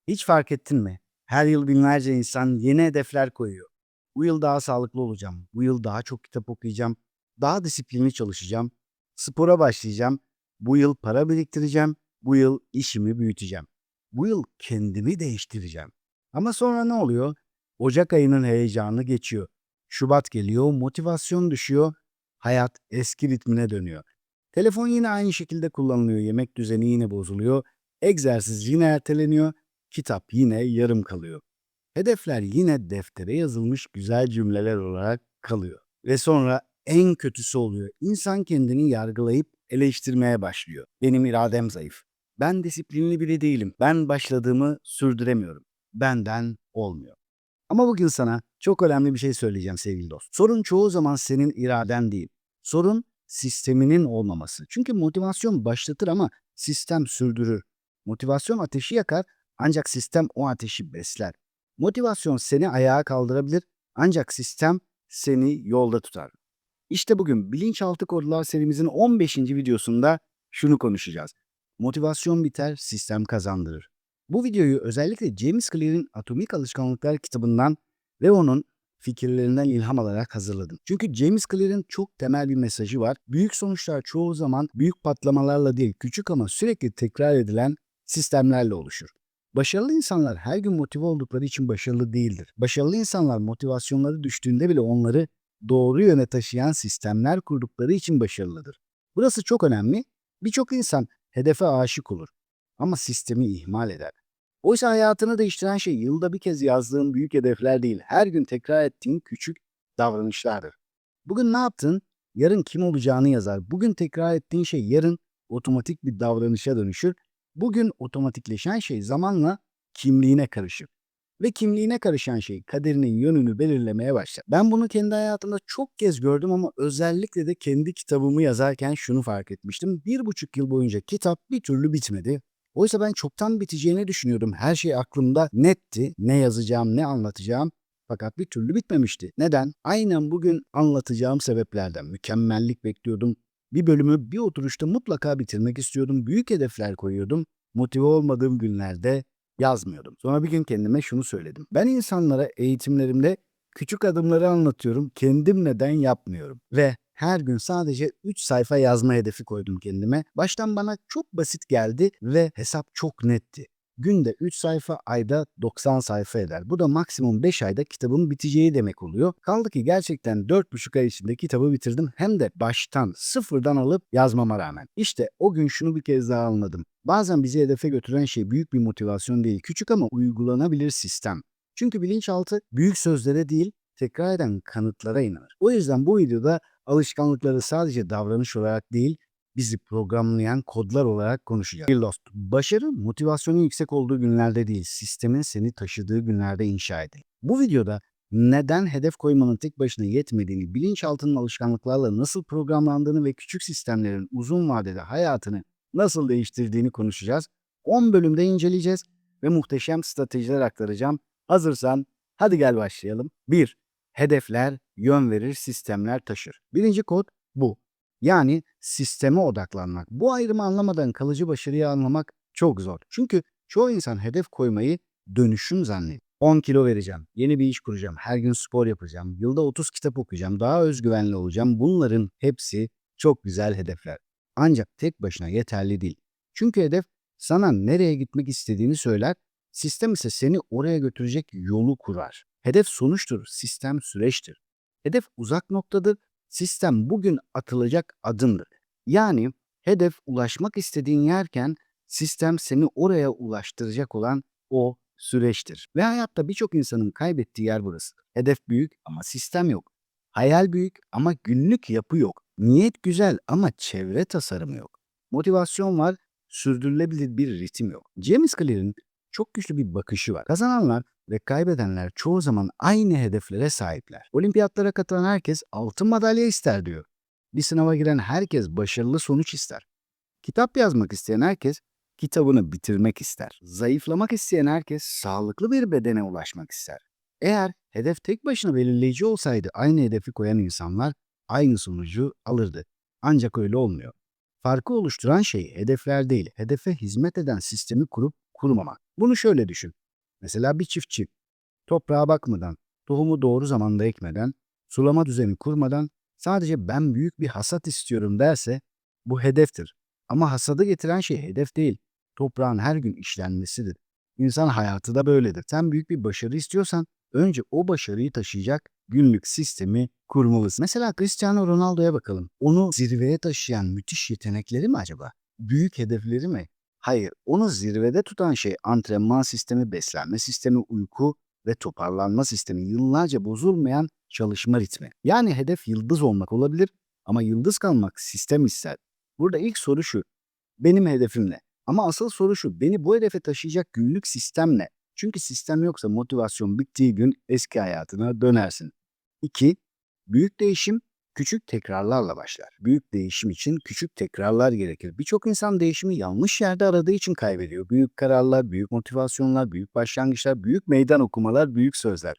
Hiç fark ettin mi? Her yıl binlerce insan yeni hedefler koyuyor. Bu yıl daha sağlıklı olacağım. Bu yıl daha çok kitap okuyacağım. Daha disiplinli çalışacağım. Spora başlayacağım. Bu yıl para biriktireceğim. Bu yıl işimi büyüteceğim. Bu yıl kendimi değiştireceğim. Ama sonra ne oluyor? Ocak ayının heyecanı geçiyor. Şubat geliyor, motivasyon düşüyor. Hayat eski ritmine dönüyor. Telefon yine aynı şekilde kullanılıyor. Yemek düzeni yine bozuluyor. Egzersiz yine erteleniyor. Kitap yine yarım kalıyor. Hedefler yine deftere yazılmış güzel cümleler olarak kalıyor. Ve sonra en kötüsü oluyor. İnsan kendini yargılayıp eleştirmeye başlıyor. Benim iradem zayıf. Ben disiplinli biri değilim. Ben başladığımı sürdüremiyorum. Benden olmuyor. Ama bugün sana çok önemli bir şey söyleyeceğim sevgili dost. Sorun çoğu zaman senin iraden değil. Sorun sisteminin olmaması. Çünkü motivasyon başlatır ama sistem sürdürür. Motivasyon ateşi yakar ancak sistem o ateşi besler. Motivasyon seni ayağa kaldırabilir ancak sistem seni yolda tutar. İşte bugün Bilinçaltı Kodlar serimizin 15. videosunda şunu konuşacağız. Motivasyon biter, sistem kazandırır. Bu videoyu özellikle James Clear'in Atomik Alışkanlıklar kitabından ve onun fikirlerinden ilham alarak hazırladım. Çünkü James Clear'in çok temel bir mesajı var. Büyük sonuçlar çoğu zaman büyük patlamalarla değil, küçük ama sürekli tekrar edilen sistemlerle oluşur. Başarılı insanlar her gün motive oldukları için başarılı değildir. Başarılı insanlar motivasyonları düştüğünde bile onları doğru yöne taşıyan sistemler kurdukları için başarılıdır. Burası çok önemli. Birçok insan hedefe aşık olur ama sistemi ihmal eder. Oysa hayatını değiştiren şey yılda bir kez yazdığın büyük hedefler değil, her gün tekrar ettiğin küçük davranışlardır. Bugün ne yaptın? Yarın kim olacağını yazar. Bugün tekrar ettiğin şey yarın otomatik bir davranışa dönüşür. Bugün otomatikleşen şey zamanla kimliğine karışır. Ve kimliğine karışan şey kaderinin yönünü belirlemeye başlar. Ben bunu kendi hayatımda çok kez gördüm ama özellikle de kendi kitabımı yazarken şunu fark etmiştim. 1,5 yıl boyunca kitap bir türlü bitmedi. Oysa ben çoktan biteceğini düşünüyordum. Her şey aklımda netti. Ne yazacağım, ne anlatacağım. Fakat bir türlü bitmemişti. Neden? Aynen bugün anlatacağım sebeplerden. Mükemmellik bekliyordum. Bir bölümü bir oturuşta mutlaka bitirmek istiyordum. Büyük hedefler koyuyordum. Motive olmadığım günlerde yazmıyordum. Sonra bir gün kendime şunu söyledim. Ben insanlara eğitimlerimde küçük adımları anlatıyorum. Kendim neden yapmıyorum? Ve her gün sadece 3 sayfa yazma hedefi koydum kendime. Baştan bana çok basit geldi ve hesap çok netti. Günde 3 sayfa, ayda 90 sayfa eder. Bu da maksimum 5 ayda kitabın biteceği demek oluyor. Kaldı ki gerçekten 4,5 ay içinde kitabı bitirdim. Hem de baştan, sıfırdan alıp yazmama rağmen. İşte o gün şunu bir kez daha anladım. Bazen bizi hedefe götüren şey büyük bir motivasyon değil, küçük ama uygulanabilir sistem. Çünkü bilinçaltı büyük sözlere değil, tekrar eden kanıtlara inanır. O yüzden bu videoda alışkanlıkları sadece davranış olarak değil, bizi programlayan kodlar olarak konuşacağız. Bir dost, başarı motivasyonun yüksek olduğu günlerde değil, sistemin seni taşıdığı günlerde inşa edilir. Bu videoda neden hedef koymanın tek başına yetmediğini, bilinçaltının alışkanlıklarla nasıl programlandığını ve küçük sistemlerin uzun vadede hayatını nasıl değiştirdiğini konuşacağız. 10 bölümde inceleyeceğiz ve muhteşem stratejiler aktaracağım. Hazırsan hadi gel başlayalım. 1. Hedefler yön verir, sistemler taşır. Birinci kod bu. Yani sisteme odaklanmak. Bu ayrımı anlamadan kalıcı başarıyı anlamak çok zor. Çünkü çoğu insan hedef koymayı dönüşüm zannediyor. 10 kilo vereceğim, yeni bir iş kuracağım, her gün spor yapacağım, yılda 30 kitap okuyacağım, daha özgüvenli olacağım. Bunların hepsi çok güzel hedefler. Ancak tek başına yeterli değil. Çünkü hedef sana nereye gitmek istediğini söyler, sistem ise seni oraya götürecek yolu kurar. Hedef sonuçtur, sistem süreçtir. Hedef uzak noktadır, sistem bugün atılacak adımdır. Yani hedef ulaşmak istediğin yerken sistem seni oraya ulaştıracak olan o süreçtir. Ve hayatta birçok insanın kaybettiği yer burası. Hedef büyük ama sistem yok. Hayal büyük ama günlük yapı yok. Niyet güzel ama çevre tasarımı yok. Motivasyon var, sürdürülebilir bir ritim yok. James Clear'in çok güçlü bir bakışı var. Kazananlar ve kaybedenler çoğu zaman aynı hedeflere sahipler. Olimpiyatlara katılan herkes altın madalya ister diyor. Bir sınava giren herkes başarılı sonuç ister. Kitap yazmak isteyen herkes kitabını bitirmek ister. Zayıflamak isteyen herkes sağlıklı bir bedene ulaşmak ister. Eğer hedef tek başına belirleyici olsaydı aynı hedefi koyan insanlar aynı sonucu alırdı. Ancak öyle olmuyor. Farkı oluşturan şey hedefler değil, hedefe hizmet eden sistemi kurup kurmamak. Bunu şöyle düşün. Mesela bir çiftçi toprağa bakmadan, tohumu doğru zamanda ekmeden, sulama düzeni kurmadan sadece ben büyük bir hasat istiyorum derse bu hedeftir. Ama hasadı getiren şey hedef değil, toprağın her gün işlenmesidir. İnsan hayatı da böyledir. Sen büyük bir başarı istiyorsan önce o başarıyı taşıyacak günlük sistemi kurmalısın. Mesela Cristiano Ronaldo'ya bakalım. Onu zirveye taşıyan müthiş yetenekleri mi acaba? Büyük hedefleri mi? Hayır, onu zirvede tutan şey antrenman sistemi, beslenme sistemi, uyku ve toparlanma sistemi, yıllarca bozulmayan çalışma ritmi. Yani hedef yıldız olmak olabilir ama yıldız kalmak sistem ister. Burada ilk soru şu, benim hedefim ne? Ama asıl soru şu, beni bu hedefe taşıyacak günlük sistem ne? Çünkü sistem yoksa motivasyon bittiği gün eski hayatına dönersin. 2. Büyük değişim küçük tekrarlarla başlar. Büyük değişim için küçük tekrarlar gerekir. Birçok insan değişimi yanlış yerde aradığı için kaybediyor. Büyük kararlar, büyük motivasyonlar, büyük başlangıçlar, büyük meydan okumalar, büyük sözler.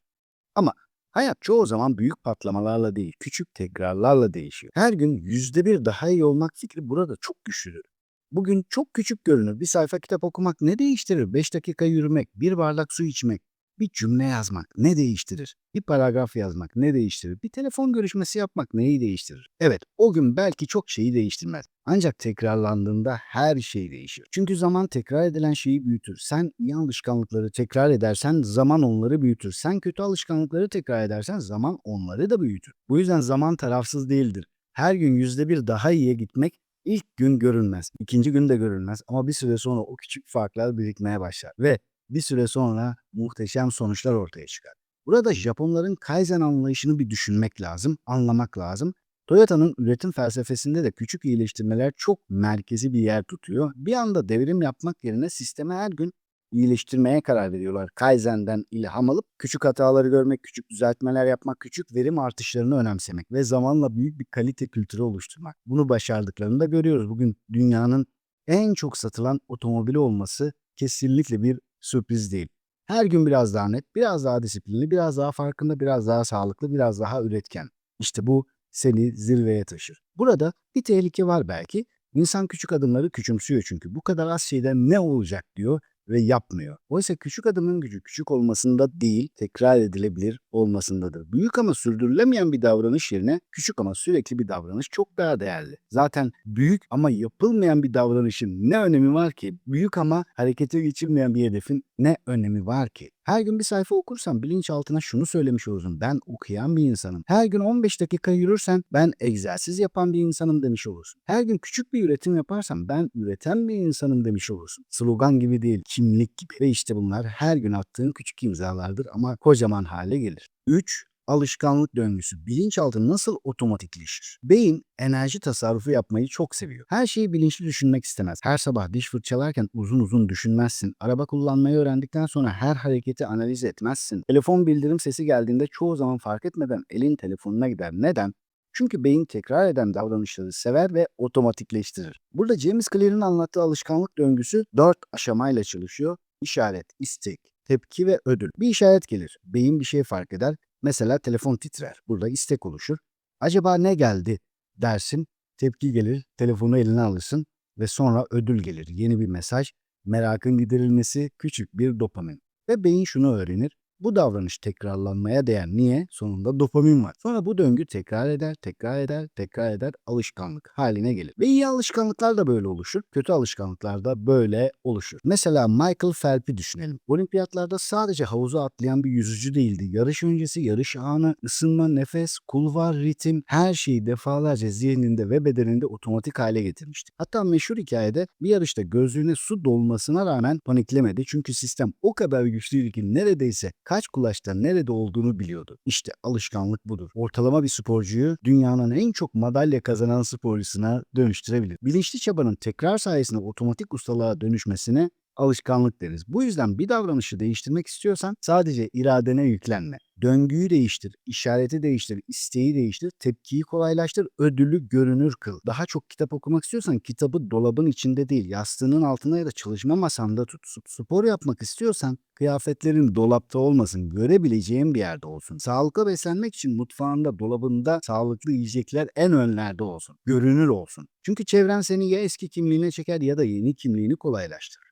Ama hayat çoğu zaman büyük patlamalarla değil, küçük tekrarlarla değişiyor. Her gün %1 daha iyi olmak fikri burada çok güçlüdür. Bugün çok küçük görünür. Bir sayfa kitap okumak ne değiştirir? 5 dakika yürümek, bir bardak su içmek, bir cümle yazmak ne değiştirir? Bir paragraf yazmak ne değiştirir? Bir telefon görüşmesi yapmak neyi değiştirir? Evet, o gün belki çok şeyi değiştirmez. Ancak tekrarlandığında her şey değişir. Çünkü zaman tekrar edilen şeyi büyütür. Sen iyi alışkanlıkları tekrar edersen zaman onları büyütür. Sen kötü alışkanlıkları tekrar edersen zaman onları da büyütür. Bu yüzden zaman tarafsız değildir. Her gün %1 daha iyiye gitmek ilk gün görünmez, ikinci gün de görünmez ama bir süre sonra o küçük farklar birikmeye başlar ve bir süre sonra muhteşem sonuçlar ortaya çıkar. Burada Japonların Kaizen anlayışını bir düşünmek lazım, anlamak lazım. Toyota'nın üretim felsefesinde de küçük iyileştirmeler çok merkezi bir yer tutuyor. Bir anda devrim yapmak yerine sistemi her gün iyileştirmeye karar veriyorlar. Kaizen'den ilham alıp küçük hataları görmek, küçük düzeltmeler yapmak, küçük verim artışlarını önemsemek ve zamanla büyük bir kalite kültürü oluşturmak. Bunu başardıklarını da görüyoruz. Bugün dünyanın en çok satılan otomobili olması kesinlikle bir sürpriz değil. Her gün biraz daha net, biraz daha disiplinli, biraz daha farkında, biraz daha sağlıklı, biraz daha üretken. İşte bu seni zirveye taşır. Burada bir tehlike var belki. İnsan küçük adımları küçümsüyor çünkü. Bu kadar az şeyden ne olacak diyor ve yapmıyor. Oysa küçük adımın gücü küçük olmasında değil, tekrar edilebilir olmasındadır. Büyük ama sürdürülemeyen bir davranış yerine küçük ama sürekli bir davranış çok daha değerli. Zaten büyük ama yapılmayan bir davranışın ne önemi var ki? Büyük ama harekete geçirmeyen bir hedefin ne önemi var ki? Her gün bir sayfa okursan bilinçaltına şunu söylemiş olursun. Ben okuyan bir insanım. Her gün 15 dakika yürürsen ben egzersiz yapan bir insanım demiş olursun. Her gün küçük bir üretim yaparsan ben üreten bir insanım demiş olursun. Slogan gibi değil, kimlik gibi. Ve işte bunlar her gün attığın küçük imzalardır ama kocaman hale gelir. 3. Alışkanlık döngüsü. Bilinçaltı nasıl otomatikleşir? Beyin enerji tasarrufu yapmayı çok seviyor. Her şeyi bilinçli düşünmek istemez. Her sabah diş fırçalarken uzun uzun düşünmezsin. Araba kullanmayı öğrendikten sonra her hareketi analiz etmezsin. Telefon bildirim sesi geldiğinde çoğu zaman fark etmeden elin telefonuna gider. Neden? Çünkü beyin tekrar eden davranışları sever ve otomatikleştirir. Burada James Clear'ın anlattığı alışkanlık döngüsü 4 aşamayla çalışıyor. İşaret, istek, tepki ve ödül. Bir işaret gelir. Beyin bir şey fark eder. Mesela telefon titrer. Burada istek oluşur. Acaba ne geldi dersin. Tepki gelir. Telefonu eline alırsın ve sonra ödül gelir. Yeni bir mesaj. Merakın giderilmesi, küçük bir dopamin. Ve beyin şunu öğrenir. Bu davranış tekrarlanmaya değer. Niye? Sonunda dopamin var. Sonra bu döngü tekrar eder, tekrar eder, tekrar eder, alışkanlık haline gelir. Ve iyi alışkanlıklar da böyle oluşur. Kötü alışkanlıklar da böyle oluşur. Mesela Michael Phelps'i düşünelim. Olimpiyatlarda sadece havuza atlayan bir yüzücü değildi. Yarış öncesi, yarış anı, ısınma, nefes, kulvar, ritim her şeyi defalarca zihninde ve bedeninde otomatik hale getirmişti. Hatta meşhur hikayede bir yarışta gözlüğüne su dolmasına rağmen paniklemedi. Çünkü sistem o kadar güçlüydü ki neredeyse kaç kulaçta nerede olduğunu biliyordu. İşte alışkanlık budur. Ortalama bir sporcuyu dünyanın en çok madalya kazanan sporcusuna dönüştürebilir. Bilinçli çabanın tekrar sayesinde otomatik ustalığa dönüşmesine alışkanlık deriz. Bu yüzden bir davranışı değiştirmek istiyorsan sadece iradene yüklenme. Döngüyü değiştir, işareti değiştir, isteği değiştir, tepkiyi kolaylaştır, ödülü görünür kıl. Daha çok kitap okumak istiyorsan kitabı dolabın içinde değil, yastığının altında ya da çalışma masanda tut. Spor yapmak istiyorsan kıyafetlerin dolapta olmasın, görebileceğin bir yerde olsun. Sağlıklı beslenmek için mutfağında, dolabında sağlıklı yiyecekler en önlerde olsun. Görünür olsun. Çünkü çevren seni ya eski kimliğine çeker ya da yeni kimliğini kolaylaştırır.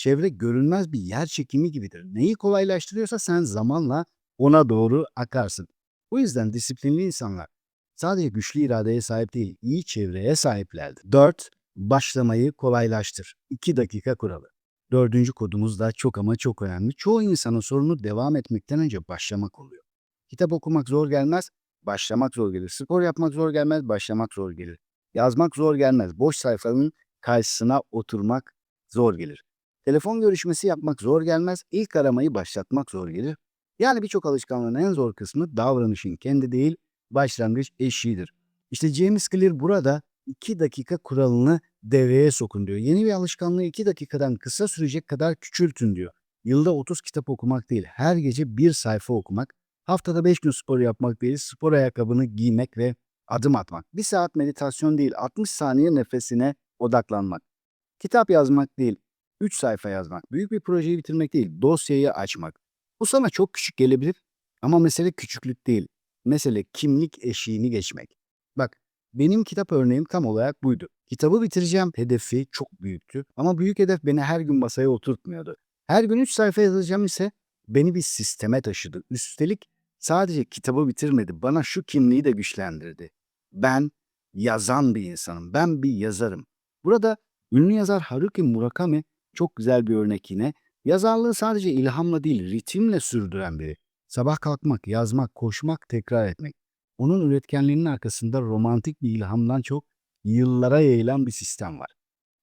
Çevre görünmez bir yer çekimi gibidir. Neyi kolaylaştırıyorsa sen zamanla ona doğru akarsın. Bu yüzden disiplinli insanlar sadece güçlü iradeye sahip değil, iyi çevreye sahiplerdir. 4. Başlamayı kolaylaştır. 2 dakika kuralı. Dördüncü kodumuz da çok ama çok önemli. Çoğu insanın sorunu devam etmekten önce başlamak oluyor. Kitap okumak zor gelmez, başlamak zor gelir. Spor yapmak zor gelmez, başlamak zor gelir. Yazmak zor gelmez. Boş sayfanın karşısına oturmak zor gelir. Telefon görüşmesi yapmak zor gelmez, ilk aramayı başlatmak zor gelir. Yani birçok alışkanlığın en zor kısmı davranışın kendi değil, başlangıç eşiğidir. İşte James Clear burada 2 dakika kuralını devreye sokun diyor. Yeni bir alışkanlığı 2 dakikadan kısa sürecek kadar küçültün diyor. Yılda 30 kitap okumak değil, her gece bir sayfa okumak, haftada 5 gün spor yapmak değil, spor ayakkabını giymek ve adım atmak. 1 saat meditasyon değil, 60 saniye nefesine odaklanmak. Kitap yazmak değil, 3 sayfa yazmak. Büyük bir projeyi bitirmek değil, dosyayı açmak. Bu sana çok küçük gelebilir ama mesele küçüklük değil. Mesele kimlik eşiğini geçmek. Bak, benim kitap örneğim tam olarak buydu. Kitabı bitireceğim hedefi çok büyüktü ama büyük hedef beni her gün masaya oturtmuyordu. Her gün 3 sayfa yazacağım ise beni bir sisteme taşıdı. Üstelik sadece kitabı bitirmedi, bana şu kimliği de güçlendirdi. Ben yazan bir insanım, ben bir yazarım. Burada ünlü yazar Haruki Murakami çok güzel bir örnek yine. Yazarlığı sadece ilhamla değil, ritimle sürdüren biri. Sabah kalkmak, yazmak, koşmak, tekrar etmek. Onun üretkenliğinin arkasında romantik bir ilhamdan çok yıllara yayılan bir sistem var.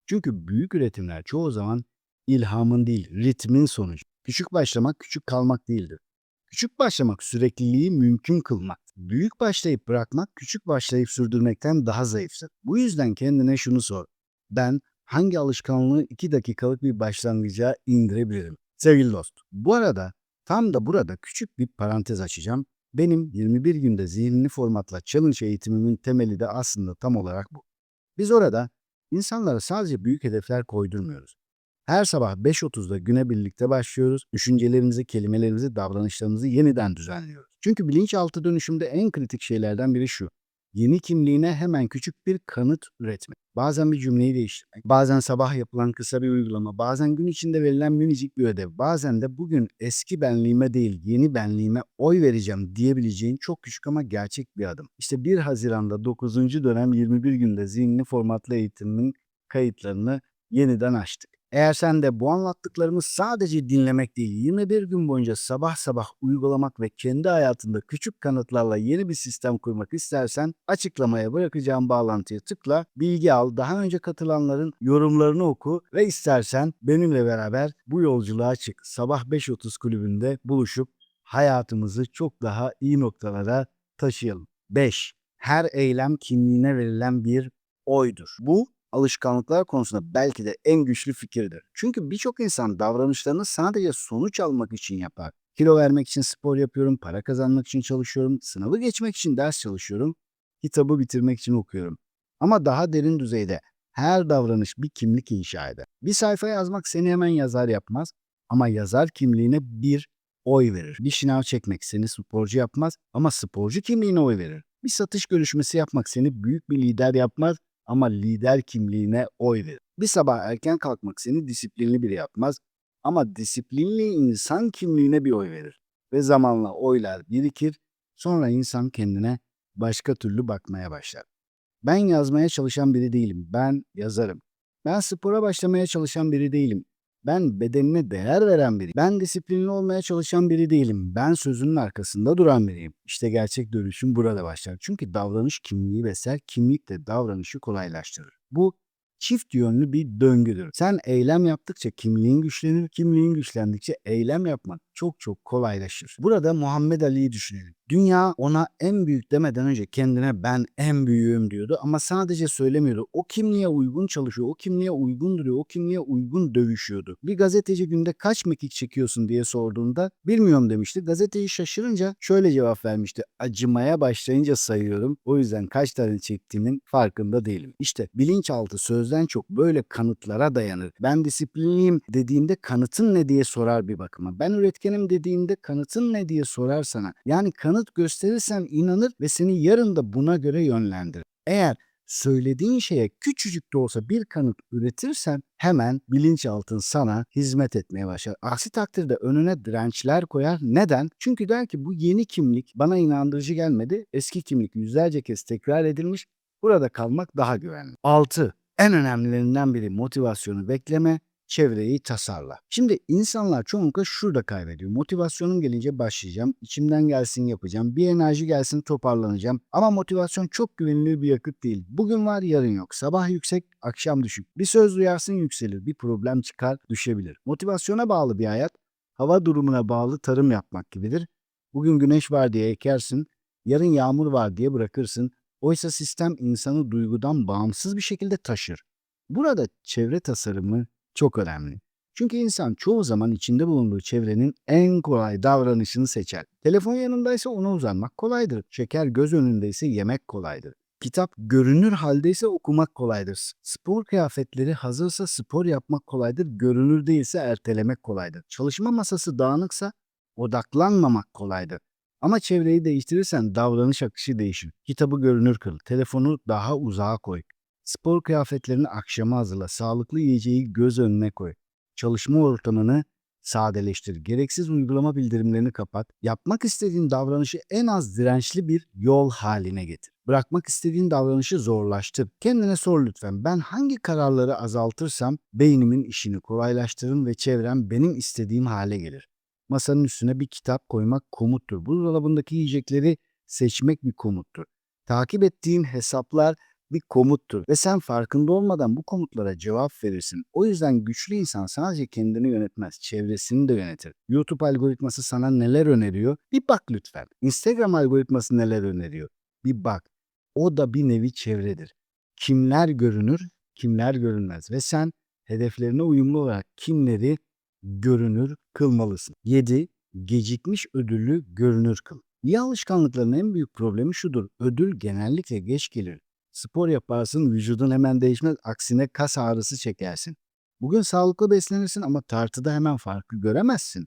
Çünkü büyük üretimler çoğu zaman ilhamın değil, ritmin sonucu. Küçük başlamak, küçük kalmak değildir. Küçük başlamak sürekliliği mümkün kılmak. Büyük başlayıp bırakmak, küçük başlayıp sürdürmekten daha zayıftır. Bu yüzden kendine şunu sor. Ben hangi alışkanlığı 2 dakikalık bir başlangıca indirebilirim? Sevgili dost, bu arada tam da burada küçük bir parantez açacağım. Benim 21 günde zihnini formatla challenge eğitimimin temeli de aslında tam olarak bu. Biz orada insanlara sadece büyük hedefler koydurmuyoruz. Her sabah 5.30'da güne birlikte başlıyoruz. Düşüncelerimizi, kelimelerimizi, davranışlarımızı yeniden düzenliyoruz. Çünkü bilinçaltı dönüşümde en kritik şeylerden biri şu. Yeni kimliğine hemen küçük bir kanıt üretmek. Bazen bir cümleyi değiştirmek, bazen sabah yapılan kısa bir uygulama, bazen gün içinde verilen minicik bir ödev, bazen de bugün eski benliğime değil yeni benliğime oy vereceğim diyebileceğin çok küçük ama gerçek bir adım. İşte 1 Haziran'da 9. dönem 21 günde zihnini formatlı eğitimin kayıtlarını yeniden açtık. Eğer sen de bu anlattıklarımı sadece dinlemek değil, 21 gün boyunca sabah sabah uygulamak ve kendi hayatında küçük kanıtlarla yeni bir sistem kurmak istersen açıklamaya bırakacağım bağlantıya tıkla, bilgi al, daha önce katılanların yorumlarını oku ve istersen benimle beraber bu yolculuğa çık. Sabah 5.30 kulübünde buluşup hayatımızı çok daha iyi noktalara taşıyalım. 5. Her eylem kimliğine verilen bir oydur. Bu alışkanlıklar konusunda belki de en güçlü fikirdir. Çünkü birçok insan davranışlarını sadece sonuç almak için yapar. Kilo vermek için spor yapıyorum, para kazanmak için çalışıyorum, sınavı geçmek için ders çalışıyorum, kitabı bitirmek için okuyorum. Ama daha derin düzeyde her davranış bir kimlik inşa eder. Bir sayfa yazmak seni hemen yazar yapmaz ama yazar kimliğine bir oy verir. Bir şınav çekmek seni sporcu yapmaz ama sporcu kimliğine oy verir. Bir satış görüşmesi yapmak seni büyük bir lider yapmaz ama lider kimliğine oy verir. Bir sabah erken kalkmak seni disiplinli biri yapmaz ama disiplinli insan kimliğine bir oy verir. Ve zamanla oylar birikir, sonra insan kendine başka türlü bakmaya başlar. Ben yazmaya çalışan biri değilim, ben yazarım. Ben spora başlamaya çalışan biri değilim. Ben bedenine değer veren biriyim. Ben disiplinli olmaya çalışan biri değilim. Ben sözünün arkasında duran biriyim. İşte gerçek dönüşüm burada başlar. Çünkü davranış kimliği besler, kimlik de davranışı kolaylaştırır. Bu çift yönlü bir döngüdür. Sen eylem yaptıkça kimliğin güçlenir, kimliğin güçlendikçe eylem yapmak çok çok kolaylaşır. Burada Muhammed Ali'yi düşünelim. Dünya ona en büyük demeden önce kendine ben en büyüğüm diyordu ama sadece söylemiyordu. O kimliğe uygun çalışıyor, o kimliğe uygun duruyor, o kimliğe uygun dövüşüyordu. Bir gazeteci günde kaç mekik çekiyorsun diye sorduğunda bilmiyorum demişti. Gazeteci şaşırınca şöyle cevap vermişti. Acımaya başlayınca sayıyorum. O yüzden kaç tane çektiğimin farkında değilim. İşte bilinçaltı sözden çok böyle kanıtlara dayanır. Ben disiplinliyim dediğinde kanıtın ne diye sorar bir bakıma. Ben üretkenim dediğinde kanıtın ne diye sorar sana. Yani kanıt gösterirsen inanır ve seni yarın da buna göre yönlendirir. Eğer Söylediğin şeye küçücük de olsa bir kanıt üretirsen hemen bilinçaltın sana hizmet etmeye başlar. Aksi takdirde önüne dirençler koyar. Neden? Çünkü der ki bu yeni kimlik bana inandırıcı gelmedi. Eski kimlik yüzlerce kez tekrar edilmiş. Burada kalmak daha güvenli. 6. En önemlilerinden biri motivasyonu bekleme, çevreyi tasarla. Şimdi insanlar çoğunlukla şurada kaybediyor. Motivasyonum gelince başlayacağım, içimden gelsin yapacağım, bir enerji gelsin toparlanacağım. Ama motivasyon çok güvenilir bir yakıt değil. Bugün var yarın yok. Sabah yüksek, akşam düşük. Bir söz duyarsın yükselir, bir problem çıkar düşebilir. Motivasyona bağlı bir hayat, hava durumuna bağlı tarım yapmak gibidir. Bugün güneş var diye ekersin, yarın yağmur var diye bırakırsın. Oysa sistem insanı duygudan bağımsız bir şekilde taşır. Burada çevre tasarımı çok önemli. Çünkü insan çoğu zaman içinde bulunduğu çevrenin en kolay davranışını seçer. Telefon yanındaysa ona uzanmak kolaydır. Şeker göz önündeyse yemek kolaydır. Kitap görünür haldeyse okumak kolaydır. Spor kıyafetleri hazırsa spor yapmak kolaydır. Görünür değilse ertelemek kolaydır. Çalışma masası dağınıksa odaklanmamak kolaydır. Ama çevreyi değiştirirsen davranış akışı değişir. Kitabı görünür kıl, telefonu daha uzağa koy. Spor kıyafetlerini akşama hazırla, sağlıklı yiyeceği göz önüne koy. Çalışma ortamını sadeleştir. Gereksiz uygulama bildirimlerini kapat. Yapmak istediğin davranışı en az dirençli bir yol haline getir. Bırakmak istediğin davranışı zorlaştır. Kendine sor lütfen. Ben hangi kararları azaltırsam beynimin işini kolaylaştırırım ve çevrem benim istediğim hale gelir. Masanın üstüne bir kitap koymak komuttur. Buzdolabındaki yiyecekleri seçmek bir komuttur. Takip ettiğin hesaplar bir komuttur ve sen farkında olmadan bu komutlara cevap verirsin. O yüzden güçlü insan sadece kendini yönetmez, çevresini de yönetir. YouTube algoritması sana neler öneriyor? Bir bak lütfen. Instagram algoritması neler öneriyor? Bir bak. O da bir nevi çevredir. Kimler görünür, kimler görünmez ve sen hedeflerine uyumlu olarak kimleri görünür kılmalısın. 7. Gecikmiş ödülü görünür kıl. İyi alışkanlıkların en büyük problemi şudur. Ödül genellikle geç gelir. Spor yaparsın, vücudun hemen değişmez, aksine kas ağrısı çekersin. Bugün sağlıklı beslenirsin ama tartıda hemen farkı göremezsin.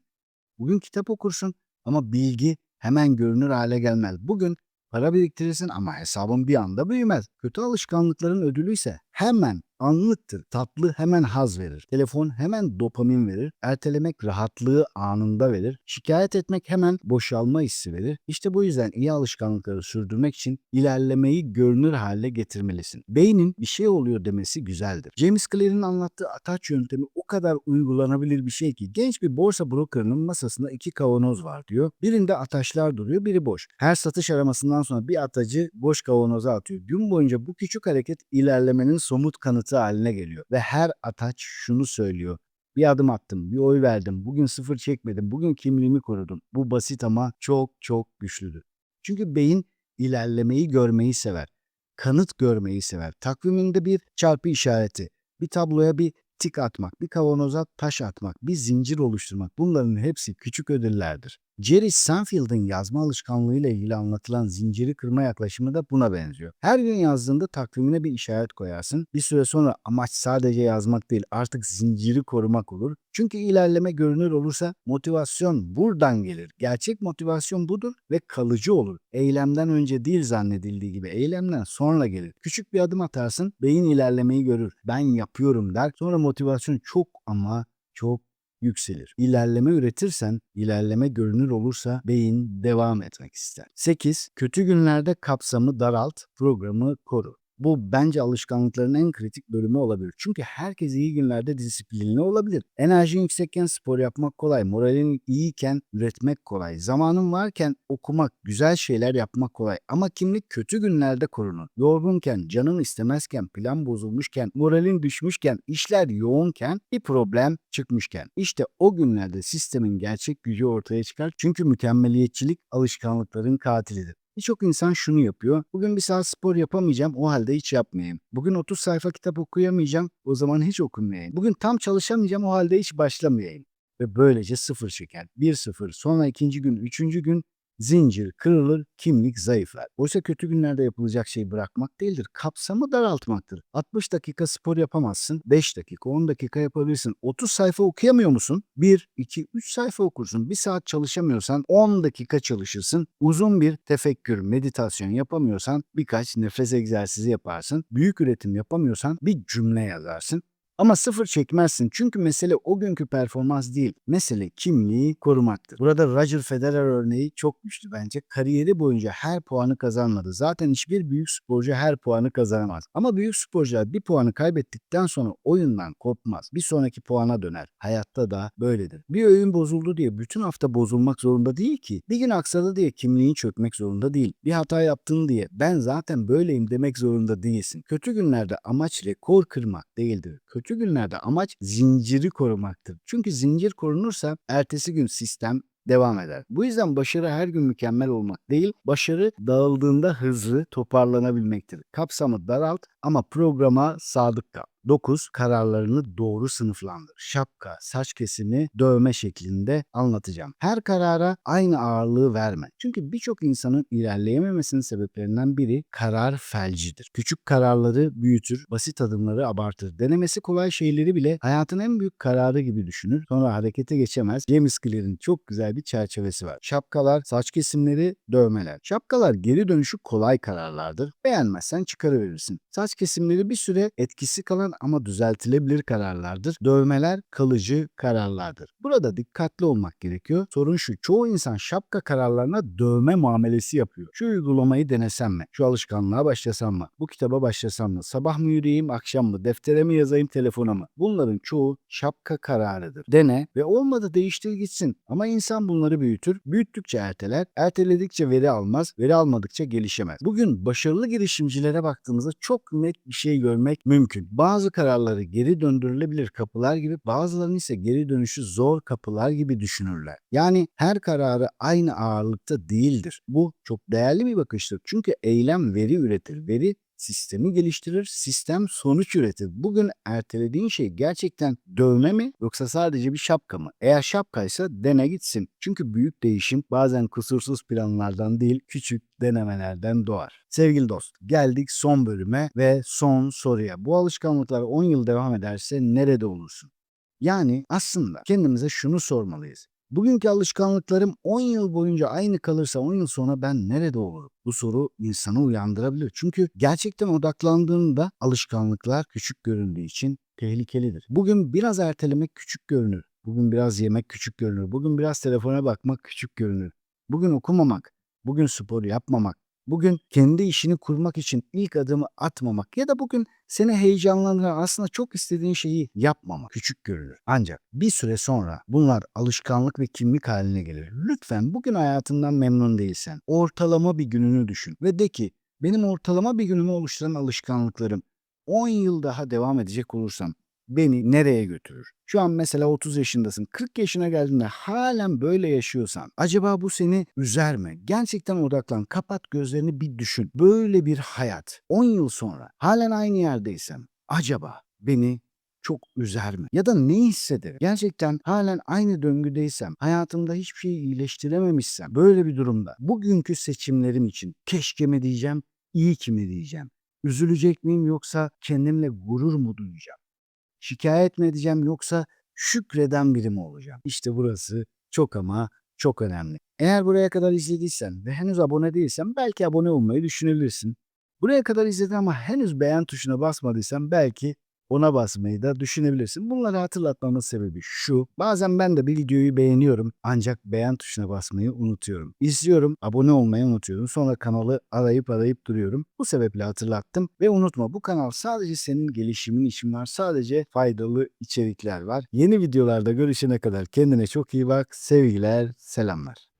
Bugün kitap okursun ama bilgi hemen görünür hale gelmez. Bugün para biriktirirsin ama hesabın bir anda büyümez. Kötü alışkanlıkların ödülü ise hemen anlıktır. Tatlı hemen haz verir. Telefon hemen dopamin verir. Ertelemek rahatlığı anında verir. Şikayet etmek hemen boşalma hissi verir. İşte bu yüzden iyi alışkanlıkları sürdürmek için ilerlemeyi görünür hale getirmelisin. Beynin bir şey oluyor demesi güzeldir. James Clear'in anlattığı ataç yöntemi o kadar uygulanabilir bir şey ki genç bir borsa brokerının masasında 2 kavanoz var diyor. Birinde ataçlar duruyor, biri boş. Her satış aramasından sonra bir atacı boş kavanoza atıyor. Gün boyunca bu küçük hareket ilerlemenin somut kanıtı haline geliyor. Ve her ataç şunu söylüyor. Bir adım attım, bir oy verdim, bugün sıfır çekmedim, bugün kimliğimi korudum. Bu basit ama çok çok güçlüdür. Çünkü beyin ilerlemeyi görmeyi sever. Kanıt görmeyi sever. Takviminde bir çarpı işareti, bir tabloya bir tik atmak, bir kavanoza taş atmak, bir zincir oluşturmak bunların hepsi küçük ödüllerdir. Jerry Seinfeld'in yazma alışkanlığıyla ilgili anlatılan zinciri kırma yaklaşımı da buna benziyor. Her gün yazdığında takvimine bir işaret koyarsın. Bir süre sonra amaç sadece yazmak değil artık zinciri korumak olur. Çünkü ilerleme görünür olursa motivasyon buradan gelir. Gerçek motivasyon budur ve kalıcı olur. Eylemden önce değil zannedildiği gibi eylemden sonra gelir. Küçük bir adım atarsın, beyin ilerlemeyi görür. Ben yapıyorum der. Sonra motivasyon çok ama çok yükselir. İlerleme üretirsen, ilerleme görünür olursa beyin devam etmek ister. 8. Kötü günlerde kapsamı daralt, programı koru. Bu bence alışkanlıkların en kritik bölümü olabilir. Çünkü herkes iyi günlerde disiplinli olabilir. Enerjin yüksekken spor yapmak kolay, moralin iyiyken üretmek kolay, zamanın varken okumak, güzel şeyler yapmak kolay. Ama kimlik kötü günlerde korunur. Yorgunken, canın istemezken, plan bozulmuşken, moralin düşmüşken, işler yoğunken, bir problem çıkmışken. İşte o günlerde sistemin gerçek gücü ortaya çıkar. Çünkü mükemmeliyetçilik alışkanlıkların katilidir. Birçok insan şunu yapıyor. Bugün bir saat spor yapamayacağım, o halde hiç yapmayayım. Bugün 30 sayfa kitap okuyamayacağım, o zaman hiç okumayayım. Bugün tam çalışamayacağım, o halde hiç başlamayayım. Ve böylece sıfır çeker. 1-0, sonra ikinci gün, üçüncü gün Zincir kırılır, kimlik zayıflar. Oysa kötü günlerde yapılacak şey bırakmak değildir, kapsamı daraltmaktır. 60 dakika spor yapamazsın, 5 dakika, 10 dakika yapabilirsin. 30 sayfa okuyamıyor musun? 1, 2, 3 sayfa okursun. 1 saat çalışamıyorsan 10 dakika çalışırsın. Uzun bir tefekkür, meditasyon yapamıyorsan birkaç nefes egzersizi yaparsın. Büyük üretim yapamıyorsan bir cümle yazarsın. Ama sıfır çekmezsin çünkü mesele o günkü performans değil. Mesele kimliği korumaktır. Burada Roger Federer örneği çok güçlü bence. Kariyeri boyunca her puanı kazanmadı. Zaten hiçbir büyük sporcu her puanı kazanamaz. Ama büyük sporcular bir puanı kaybettikten sonra oyundan kopmaz. Bir sonraki puana döner. Hayatta da böyledir. Bir öğün bozuldu diye bütün hafta bozulmak zorunda değil ki. Bir gün aksadı diye kimliğin çökmek zorunda değil. Bir hata yaptın diye ben zaten böyleyim demek zorunda değilsin. Kötü günlerde amaç rekor kırmak değildir. Kötü günlerde amaç zinciri korumaktır. Çünkü zincir korunursa ertesi gün sistem devam eder. Bu yüzden başarı her gün mükemmel olmak değil, başarı dağıldığında hızlı toparlanabilmektir. Kapsamı daralt ama programa sadık kal. 9. Kararlarını doğru sınıflandır. Şapka, saç kesimi, dövme şeklinde anlatacağım. Her karara aynı ağırlığı verme. Çünkü birçok insanın ilerleyememesinin sebeplerinden biri karar felcidir. Küçük kararları büyütür, basit adımları abartır. Denemesi kolay şeyleri bile hayatın en büyük kararı gibi düşünür. Sonra harekete geçemez. James Clear'in çok güzel bir çerçevesi var. Şapkalar, saç kesimleri, dövmeler. Şapkalar geri dönüşü kolay kararlardır. Beğenmezsen çıkarıverirsin. Saç kesimleri bir süre etkisi kalan ama düzeltilebilir kararlardır. Dövmeler kalıcı kararlardır. Burada dikkatli olmak gerekiyor. Sorun şu, çoğu insan şapka kararlarına dövme muamelesi yapıyor. Şu uygulamayı denesem mi? Şu alışkanlığa başlasam mı? Bu kitaba başlasam mı? Sabah mı yürüyeyim, akşam mı? Deftere mi yazayım, telefona mı? Bunların çoğu şapka kararıdır. Dene ve olmadı değiştir gitsin. Ama insan bunları büyütür. Büyüttükçe erteler, erteledikçe veri almaz, veri almadıkça gelişemez. Bugün başarılı girişimcilere baktığımızda çok net bir şey görmek mümkün. Bazı kararları geri döndürülebilir kapılar gibi, bazılarının ise geri dönüşü zor kapılar gibi düşünürler. Yani her kararı aynı ağırlıkta değildir. Bu çok değerli bir bakıştır. Çünkü eylem veri üretir. Veri sistemi geliştirir, sistem sonuç üretir. Bugün ertelediğin şey gerçekten dövme mi yoksa sadece bir şapka mı? Eğer şapkaysa dene gitsin. Çünkü büyük değişim bazen kusursuz planlardan değil, küçük denemelerden doğar. Sevgili dost, geldik son bölüme ve son soruya. Bu alışkanlıklar 10 yıl devam ederse nerede olursun? Yani aslında kendimize şunu sormalıyız. Bugünkü alışkanlıklarım 10 yıl boyunca aynı kalırsa 10 yıl sonra ben nerede olurum? Bu soru insanı uyandırabilir. Çünkü gerçekten odaklandığında alışkanlıklar küçük göründüğü için tehlikelidir. Bugün biraz ertelemek küçük görünür. Bugün biraz yemek küçük görünür. Bugün biraz telefona bakmak küçük görünür. Bugün okumamak, bugün spor yapmamak, bugün kendi işini kurmak için ilk adımı atmamak ya da bugün seni heyecanlandıran aslında çok istediğin şeyi yapmamak küçük görülür. Ancak bir süre sonra bunlar alışkanlık ve kimlik haline gelir. Lütfen bugün hayatından memnun değilsen ortalama bir gününü düşün ve de ki benim ortalama bir günümü oluşturan alışkanlıklarım 10 yıl daha devam edecek olursam beni nereye götürür? Şu an mesela 30 yaşındasın. 40 yaşına geldiğinde halen böyle yaşıyorsan acaba bu seni üzer mi? Gerçekten odaklan. Kapat gözlerini bir düşün. Böyle bir hayat 10 yıl sonra halen aynı yerdeysem acaba beni çok üzer mi? Ya da ne hissederim? Gerçekten halen aynı döngüdeysem, hayatımda hiçbir şeyi iyileştirememişsem, böyle bir durumda bugünkü seçimlerim için keşke mi diyeceğim, iyi ki mi diyeceğim? Üzülecek miyim yoksa kendimle gurur mu duyacağım? Şikayet mi edeceğim yoksa şükreden biri mi olacağım? İşte burası çok ama çok önemli. Eğer buraya kadar izlediysen ve henüz abone değilsen belki abone olmayı düşünebilirsin. Buraya kadar izledin ama henüz beğen tuşuna basmadıysan belki ona basmayı da düşünebilirsin. Bunları hatırlatmamın sebebi şu. Bazen ben de bir videoyu beğeniyorum ancak beğen tuşuna basmayı unutuyorum. İzliyorum, abone olmayı unutuyorum. Sonra kanalı arayıp duruyorum. Bu sebeple hatırlattım ve unutma bu kanal sadece senin gelişimin için var. Sadece faydalı içerikler var. Yeni videolarda görüşene kadar kendine çok iyi bak. Sevgiler, selamlar.